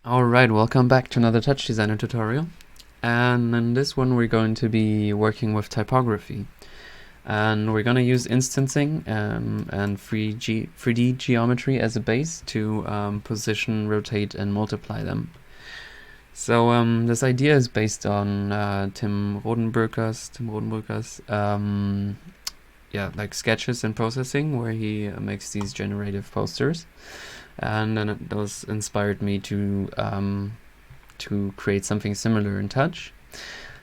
Alright, welcome back to another TouchDesigner tutorial. And in this one we're going to be working with typography. And we're going to use instancing and 3D geometry as a base to position, rotate and multiply them. So this idea is based on Tim Rodenberger's like sketches and processing, where he makes these generative posters. And then it was inspired me to create something similar in Touch.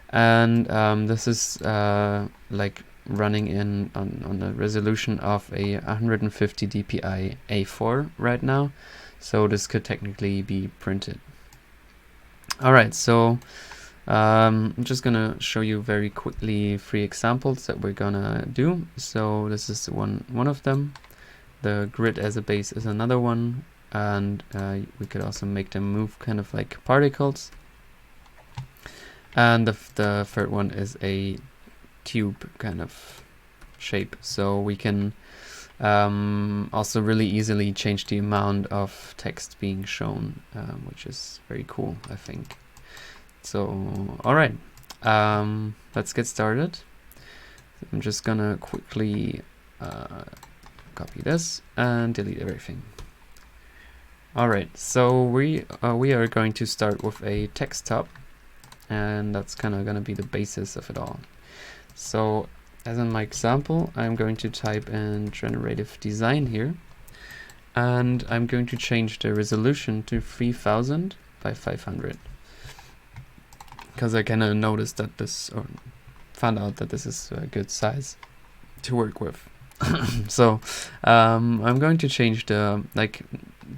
And this is like running on the resolution of a 150 dpi A4 right now, so this could technically be printed. Alright, so I'm just gonna show you very quickly 3 examples that we're gonna do. So this is one of them. The grid as a base is another one, and we could also make them move kind of like particles. And the third one is a tube kind of shape, so we can also really easily change the amount of text being shown, which is very cool, I think. So alright, let's get started. I'm just gonna quickly copy this and delete everything. Alright, so we are going to start with a text top, and that's kind of going to be the basis of it all. So as in my example, I'm going to type in generative design here, and I'm going to change the resolution to 3000 by 500, because I kind of noticed that this, or found out that this is a good size to work with. So I'm going to change the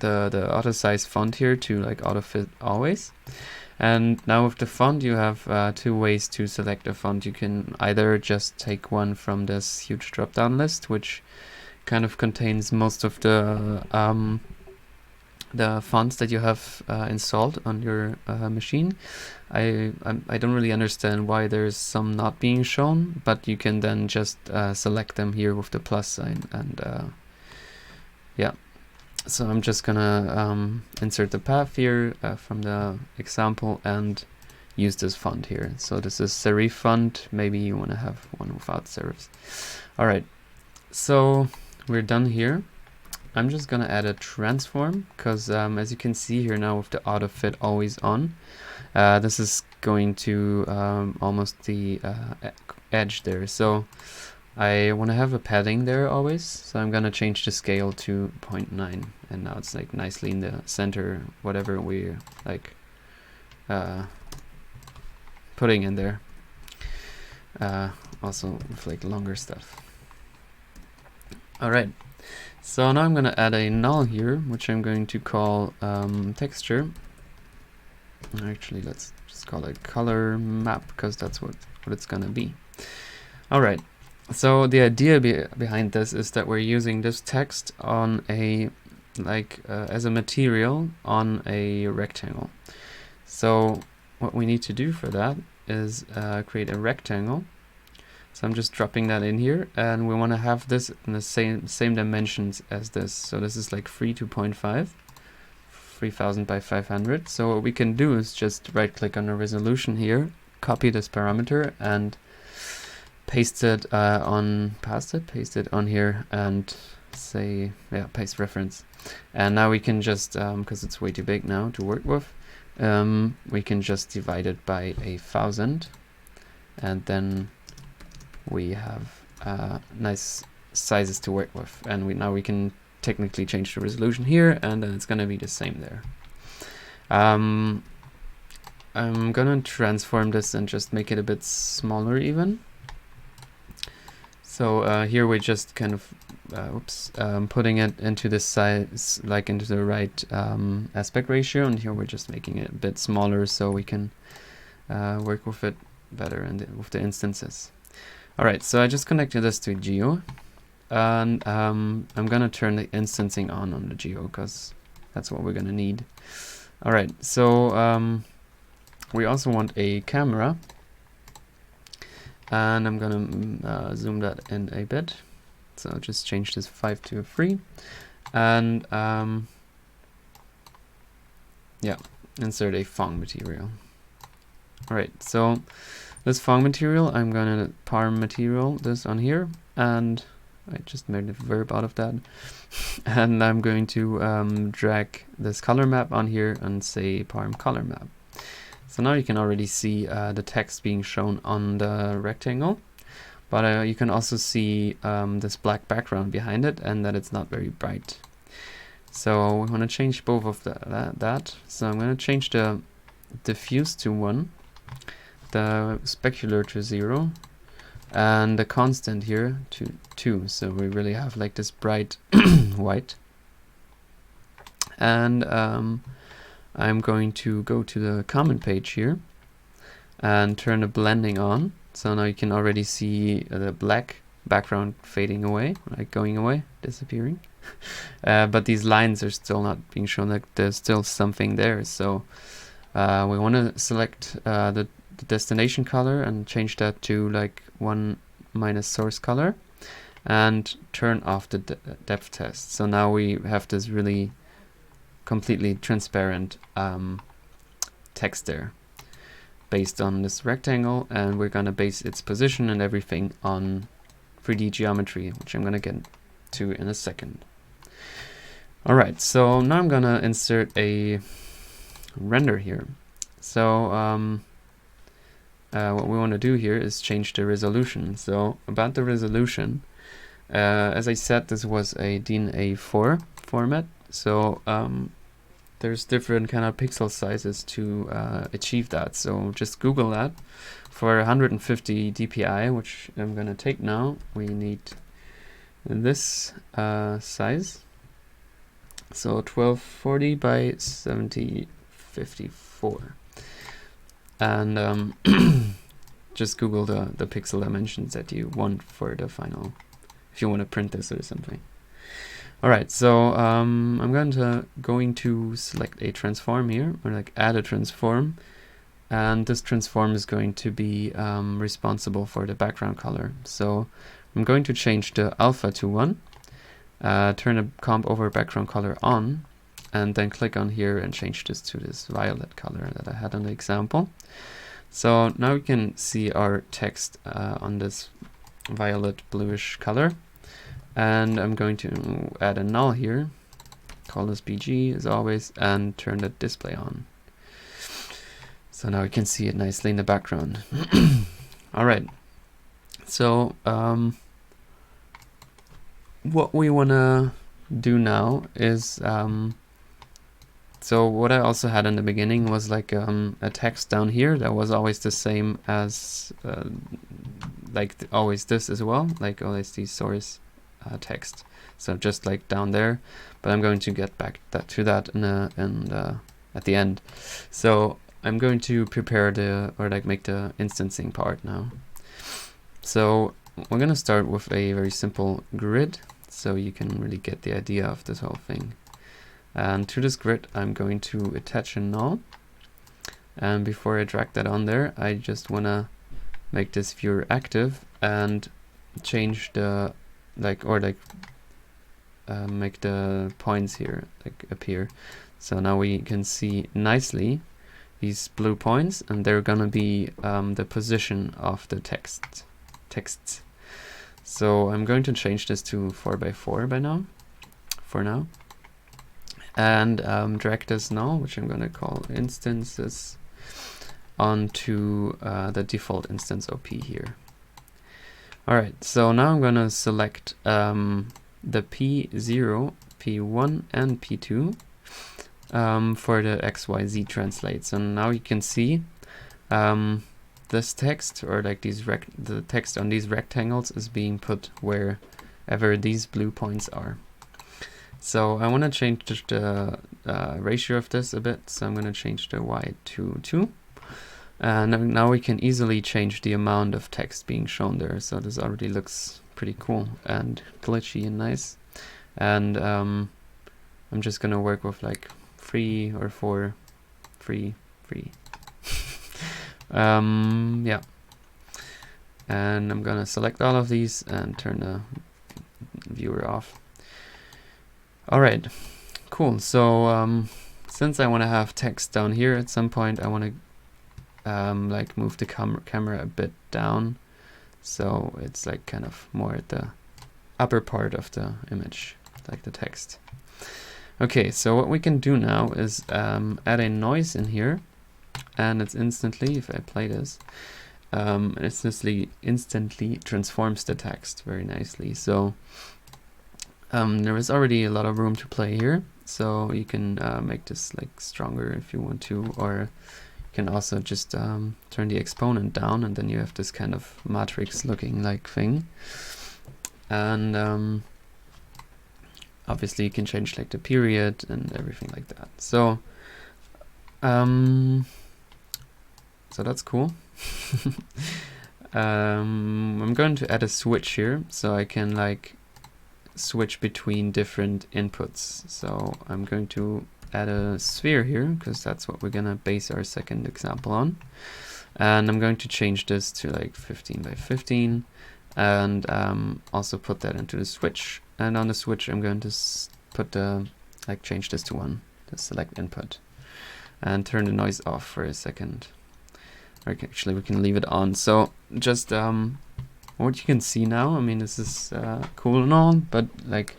auto size font here to like auto fit always. And now with the font you have 2 ways to select a font. You can either just take one from this huge drop down list, which kind of contains most of the fonts that you have installed on your machine. I don't really understand why there's some not being shown, but you can then just select them here with the plus sign, and yeah. So I'm just gonna insert the path here from the example and use this font here. So this is serif font. Maybe you want to have one without serifs. Alright, so we're done here. I'm just gonna add a transform, because as you can see here now with the auto fit always on, this is going to almost the edge there. So I want to have a padding there always, so I'm gonna change the scale to 0.9, and now it's like nicely in the center, whatever we're like putting in there. Also with like longer stuff. Alright, so now I'm gonna add a null here, which I'm going to call texture. Actually, let's just call it color map, because that's what it's gonna be. Alright, so the idea behind this is that we're using this text on a as a material on a rectangle. So what we need to do for that is create a rectangle. So I'm just dropping that in here, and we want to have this in the same dimensions as this. So this is like 3.5, 3000 by 500. So what we can do is just right click on the resolution here, copy this parameter and paste it on here, and say, yeah, paste reference. And now we can just, because it's way too big now to work with, we can just divide it by 1000, and then we have nice sizes to work with. And now we can technically change the resolution here, and then it's gonna be the same there. I'm gonna transform this and just make it a bit smaller even. So here we're just kind of putting it into this size, like into the right aspect ratio, and here we're just making it a bit smaller so we can work with it better and with the instances. Alright, so I just connected this to Geo, and I'm gonna turn the instancing on the Geo, because that's what we're gonna need. Alright, so we also want a camera, and I'm gonna zoom that in a bit. So I'll just change this 5 to a 3, and yeah, insert a Fong material. Alright, so this Fong material, I'm gonna parm material this on here, and I just made a verb out of that. And I'm going to drag this color map on here and say parm color map. So now you can already see the text being shown on the rectangle, but you can also see this black background behind it and that it's not very bright. So we want to change both of that. So I'm going to change the diffuse to 1, the specular to 0, and the constant here to 2. So we really have like this bright white. And I'm going to go to the comment page here and turn the blending on. So now you can already see the black background fading away, like going away, disappearing. But these lines are still not being shown, like there's still something there. So we want to select the destination color and change that to like 1 minus source color and turn off the depth test. So now we have this really completely transparent text there based on this rectangle, and we're gonna base its position and everything on 3D geometry, which I'm gonna get to in a second. Alright, so now I'm gonna insert a render here. So what we want to do here is change the resolution. So about the resolution, as I said, this was a DIN A4 format, so there's different kind of pixel sizes to achieve that. So just Google that. For 150 dpi, which I'm gonna take now, we need this size. So 1240 by 7054. And just Google the pixel dimensions that you want for the final, if you want to print this or something. Alright, so I'm going to select a transform here, or like add a transform, and this transform is going to be responsible for the background color. So I'm going to change the alpha to 1, turn the comp over background color on, and then click on here and change this to this violet color that I had on the example. So now we can see our text on this violet bluish color. And I'm going to add a null here, call this BG as always, and turn the display on. So now we can see it nicely in the background. Alright, so what we want to do now is, so what I also had in the beginning was like a text down here that was always the same as, always this as well, like always the source text, so just like down there, but I'm going to get back to that at the end. So I'm going to prepare make the instancing part now. So we're going to start with a very simple grid, so you can really get the idea of this whole thing. And to this grid I'm going to attach a null, and before I drag that on there, I just want to make this viewer active and change the make the points here appear. So now we can see nicely these blue points, and they're gonna be the position of the texts. So I'm going to change this to 4x4 for now, and drag this null, which I'm gonna call instances, onto the default instance OP here. Alright, so now I'm gonna select the P0, P1, and P2 for the XYZ translate. So now you can see this text, or like the text on these rectangles, is being put wherever these blue points are. So I want to change the ratio of this a bit, so I'm going to change the Y to 2. And now we can easily change the amount of text being shown there. So this already looks pretty cool and glitchy and nice. And I'm just going to work with like 3 or 4, 3. Yeah. And I'm going to select all of these and turn the viewer off. Alright, cool. So since I want to have text down here at some point, I want to like move the camera a bit down, so it's like kind of more at the upper part of the image, like the text. Okay, so what we can do now is add a noise in here, and it's instantly, if I play this, it instantly transforms the text very nicely. So there is already a lot of room to play here, so you can make this like stronger if you want to, or you can also just turn the exponent down, and then you have this kind of matrix looking like thing. And obviously you can change like the period and everything like that. So so that's cool. I'm going to add a switch here, so I can like switch between different inputs. So I'm going to add a sphere here, because that's what we're gonna base our second example on. And I'm going to change this to like 15 by 15, and also put that into the switch. And on the switch, I'm going to put the change this to 1, the select input, and turn the noise off for a second. Or actually, we can leave it on. So just what you can see now, I mean, this is cool and all, but like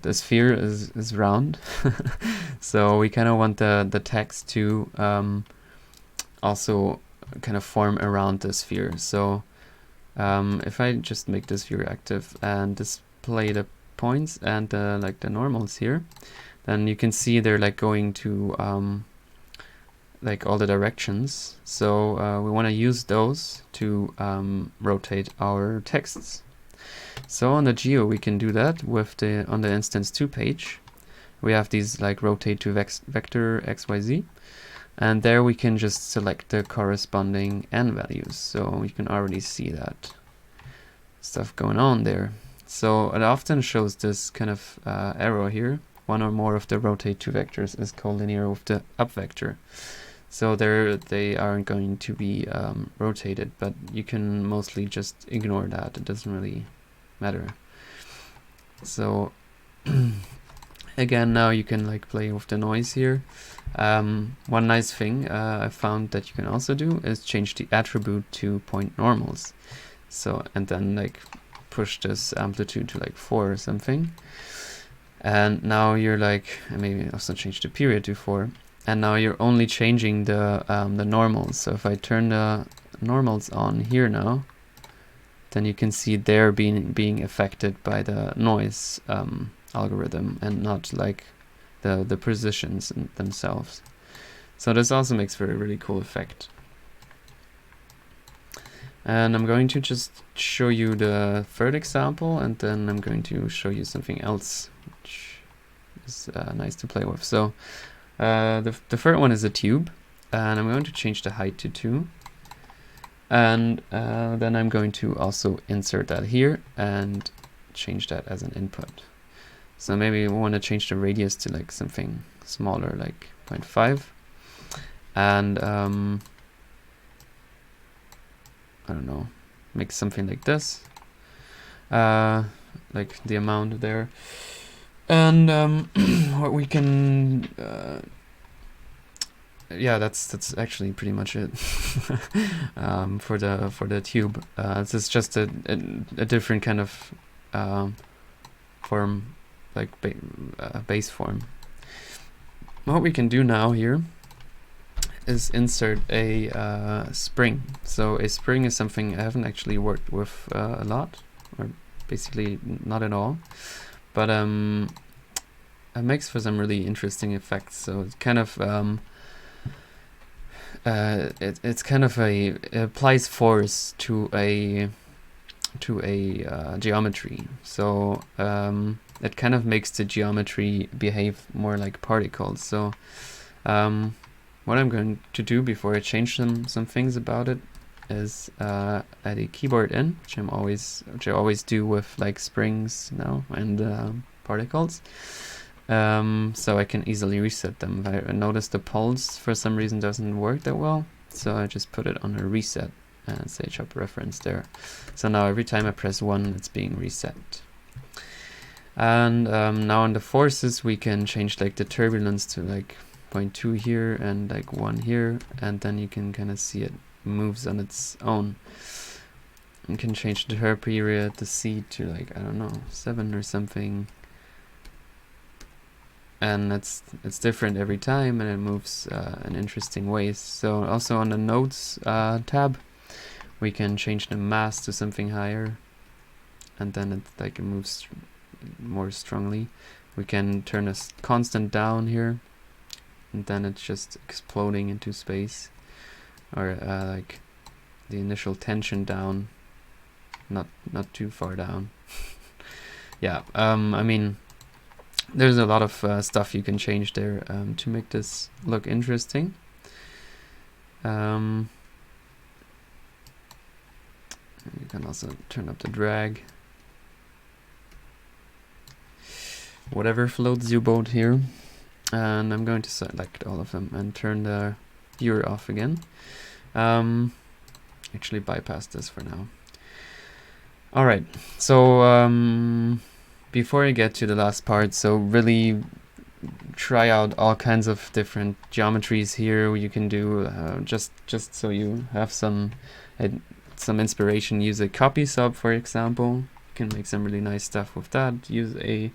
the sphere is round. So we kind of want the text to also kind of form around the sphere. So if I just make this view active and display the points and like the normals here, then you can see they're like going to like all the directions. So we want to use those to rotate our texts. So on the geo we can do that with on the instance 2 page. We have these like rotate to vector XYZ, and there we can just select the corresponding n values. So you can already see that stuff going on there. So it often shows this kind of arrow here. One or more of the rotate to vectors is collinear with the up vector. So they aren't going to be rotated, but you can mostly just ignore that. It doesn't really matter. So again, now you can like play with the noise here. One nice thing I found that you can also do is change the attribute to point normals. So, and then like push this amplitude to like 4 or something. And now you're like, and maybe also change the period to 4. And now you're only changing the normals. So if I turn the normals on here now, then you can see they're being affected by the noise algorithm, and not like the positions themselves. So this also makes for a really cool effect. And I'm going to just show you the third example, and then I'm going to show you something else which is nice to play with. So the third one is a tube, and I'm going to change the height to 2. And then I'm going to also insert that here and change that as an input. So maybe we want to change the radius to like something smaller, like 0.5. And I don't know, make something like this, like the amount there. And what we can, yeah, that's actually pretty much it for the tube. This is just a different kind of form, like base form. What we can do now here is insert a spring. So a spring is something I haven't actually worked with a lot, or basically not at all, but it makes for some really interesting effects. So it's kind of it's kind of it applies force to a geometry. So it kind of makes the geometry behave more like particles. So what I'm going to do before I change some things about it is add a keyboard in, which I always do with like springs now and particles. So I can easily reset them. I notice the pulse for some reason doesn't work that well, so I just put it on a reset and say chop reference there. So now every time I press 1, it's being reset. And now on the forces we can change like the turbulence to like 0.2 here and like 1 here, and then you can kind of see it moves on its own. You can change the her period, the C to like, I don't know, 7 or something. And it's different every time, and it moves in interesting ways. So also on the nodes tab, we can change the mass to something higher, and then it moves more strongly. We can turn a constant down here, and then it's just exploding into space, or like the initial tension down, not too far down. Yeah, I mean, there's a lot of stuff you can change there to make this look interesting. You can also turn up the drag. Whatever floats your boat here. And I'm going to select all of them and turn the viewer off again. Actually bypass this for now. Alright, so before I get to the last part, so really try out all kinds of different geometries here. You can do just so you have some inspiration. Use a copy sub, for example. You can make some really nice stuff with that. Use a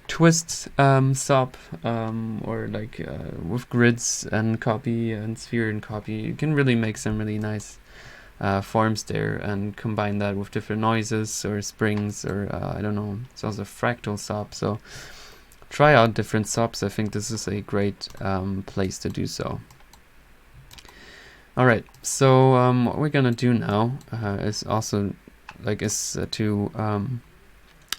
twist sub, or like with grids and copy and sphere and copy. You can really make some really nice forms there, and combine that with different noises or springs, or I don't know. It's also a fractal sub, so try out different subs. I think this is a great place to do so. Alright, so what we're gonna do now is also to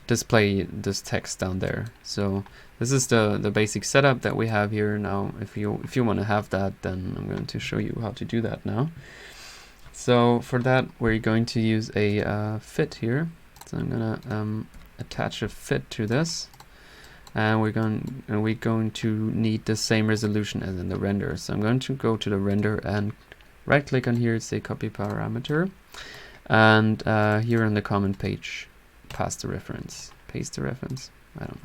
display this text down there. So this is the basic setup that we have here. Now if you want to have that, then I'm going to show you how to do that now. So for that, we're going to use a fit here. So I'm gonna attach a fit to this, and we're going to need the same resolution as in the render. So I'm going to go to the render and right click on here, say copy parameter, and here on the comment page, paste the reference. I don't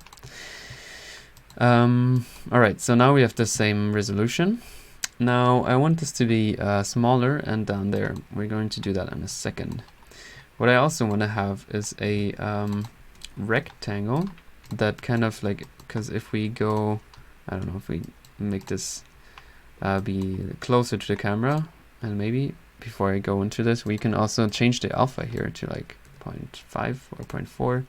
know. Alright, so now we have the same resolution. Now I want this to be smaller and down there. We're going to do that in a second. What I also want to have is a rectangle that kind of like, because if we go, I don't know, if we make this be closer to the camera, and maybe before I go into this, we can also change the alpha here to like 0.5 or 0.4.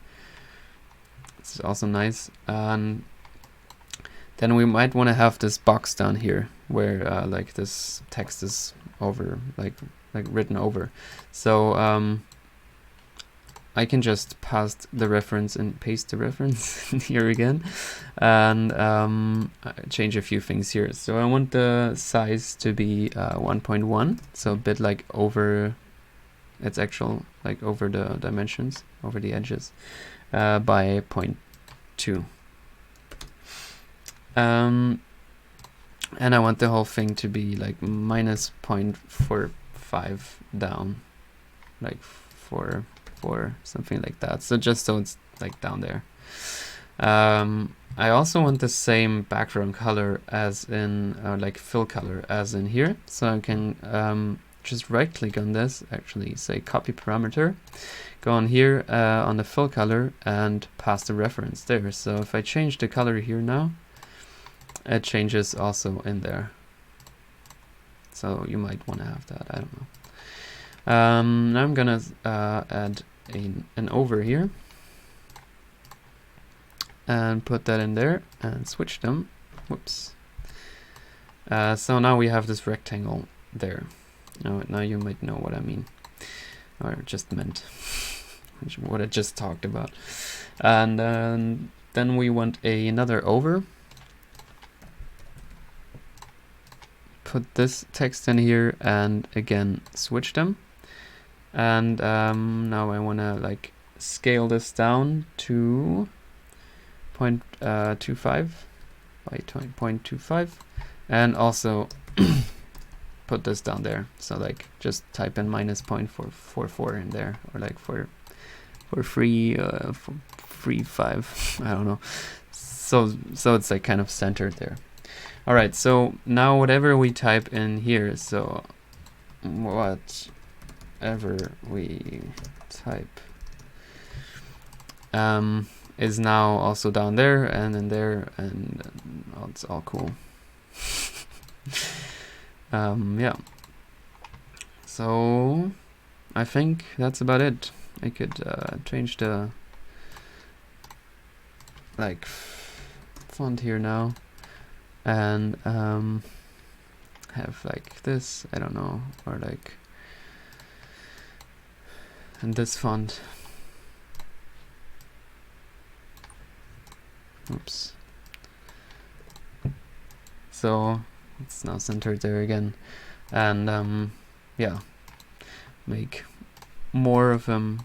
This is also nice. And then we might want to have this box down here where like this text is over, like written over. So I can just paste the reference and paste the reference here again, and change a few things here. So I want the size to be 1.1, so a bit like over its actual, like over the dimensions, over the edges, by 0.2. And I want the whole thing to be like minus 0.45 down, like 4, something like that. So just so it's like down there. I also want the same background color as in, like fill color as in here. So I can just right click on this, actually say copy parameter, go on here on the fill color and pass the reference there. So if I change the color here now, it changes also in there. So you might want to have that, I don't know. Now I'm gonna add an over here and put that in there and switch them. Whoops. So now we have this rectangle there. Now you might know what I mean, or just meant, what I just talked about. And then we want another over. Put this text in here and again switch them. And now I want to like scale this down to 0.25 by 0.25, and also put this down there. So like just type in minus 0.444 in there, or like for 3.5, I don't know. So it's like kind of centered there. Alright, so now whatever we type in here, so whatever we type is now also down there and in there, and it's all cool. Yeah. So I think that's about it. I could change the like font here now and have like this, I don't know, or like and this font. Oops. So it's now centered there again, and yeah, make more of them.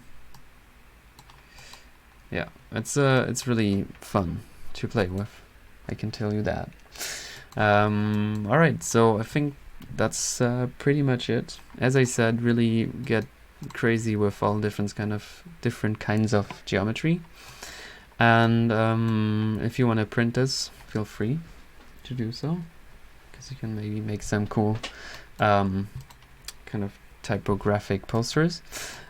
Yeah, it's really fun to play with, I can tell you that. Alright, so I think that's pretty much it. As I said, really get crazy with all different kinds of geometry. And if you want to print this, feel free to do so, because you can maybe make some cool kind of typographic posters.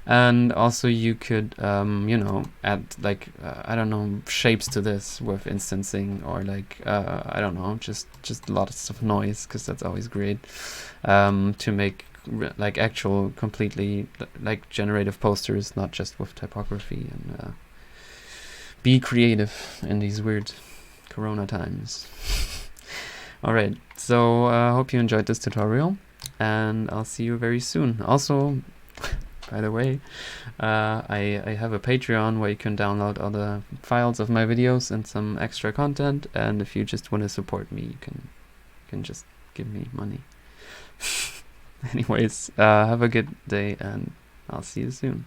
And also you could you know, add like I don't know, shapes to this with instancing, or like I don't know, just lots of noise, because that's always great, to make like actual completely like generative posters, not just with typography, and be creative in these weird corona times. Alright, so I hope you enjoyed this tutorial, and I'll see you very soon. Also, by the way, I have a Patreon where you can download all the files of my videos and some extra content, and if you just want to support me, you can just give me money. Anyways, have a good day, and I'll see you soon.